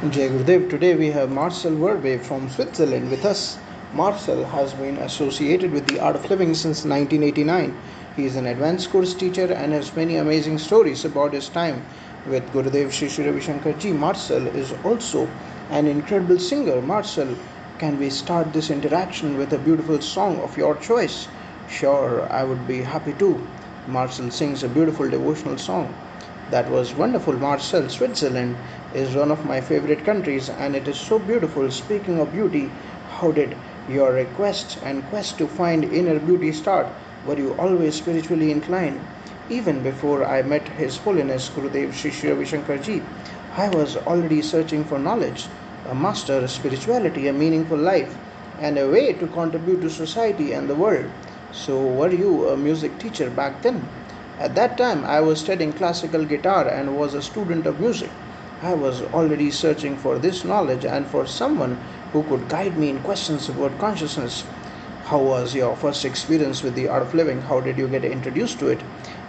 Jai Gurudev, today we have Marcel verbay from Switzerland with us. Marcel has been associated with the art of living since 1989. He is an advanced course teacher and has many amazing stories about his time with Gurudev Shri Shri Ravi Shankar Ji. Marcel is also an incredible singer. Marcel, can we start this interaction with a beautiful song of your choice? Sure, I would be happy to. Marcel sings a beautiful devotional song. That was wonderful, Marcel. Switzerland is one of my favorite countries and it is so beautiful. Speaking of beauty, how did your request and quest to find inner beauty start? Were you always spiritually inclined? Even before I met His Holiness Gurudev Shri Shri Ravi Shankar Ji, I was already searching for knowledge, a master, a spirituality, a meaningful life, and a way to contribute to society and the world. So, were you a music teacher back then? At that time, I was studying classical guitar and was a student of music. I was already searching for this knowledge and for someone who could guide me in questions about consciousness. How was your first experience with the art of living? How did you get introduced to it?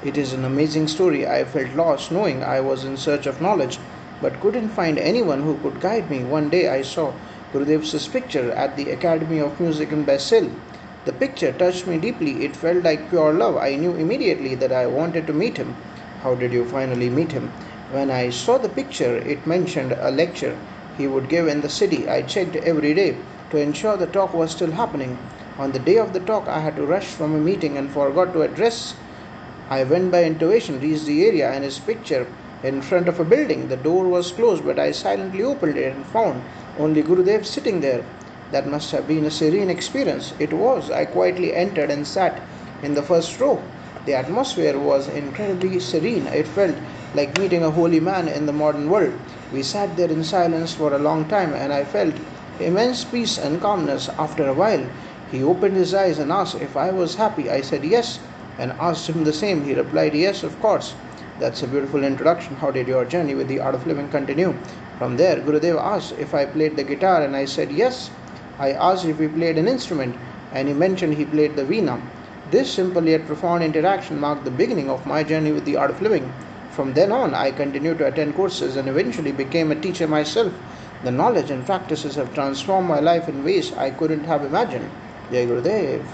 It is an amazing story. I felt lost knowing I was in search of knowledge but couldn't find anyone who could guide me. One day I saw Gurudev's picture at the Academy of Music in Basel. The picture touched me deeply. It felt like pure love. I knew immediately that I wanted to meet him. How did you finally meet him? When I saw the picture, it mentioned a lecture he would give in the city. I checked every day to ensure the talk was still happening. On the day of the talk, I had to rush from a meeting and forgot to address. I went by intuition, reached the area, and his picture in front of a building. The door was closed, but I silently opened it and found only Gurudev sitting there. That must have been a serene experience. It was. I quietly entered and sat in the first row. The atmosphere was incredibly serene. It felt like meeting a holy man in the modern world. We sat there in silence for a long time, and I felt immense peace and calmness. After a while, he opened his eyes and asked if I was happy. I said yes, and asked him the same. He replied, "Yes, of course." That's a beautiful introduction. How did your journey with the art of living continue? From there, Gurudev asked if I played the guitar, and I said yes. I asked if he played an instrument, and he mentioned he played the veena. This simple yet profound interaction marked the beginning of my journey with the art of living. From then on, I continued to attend courses and eventually became a teacher myself. The knowledge and practices have transformed my life in ways I couldn't have imagined. Jai Gurudev.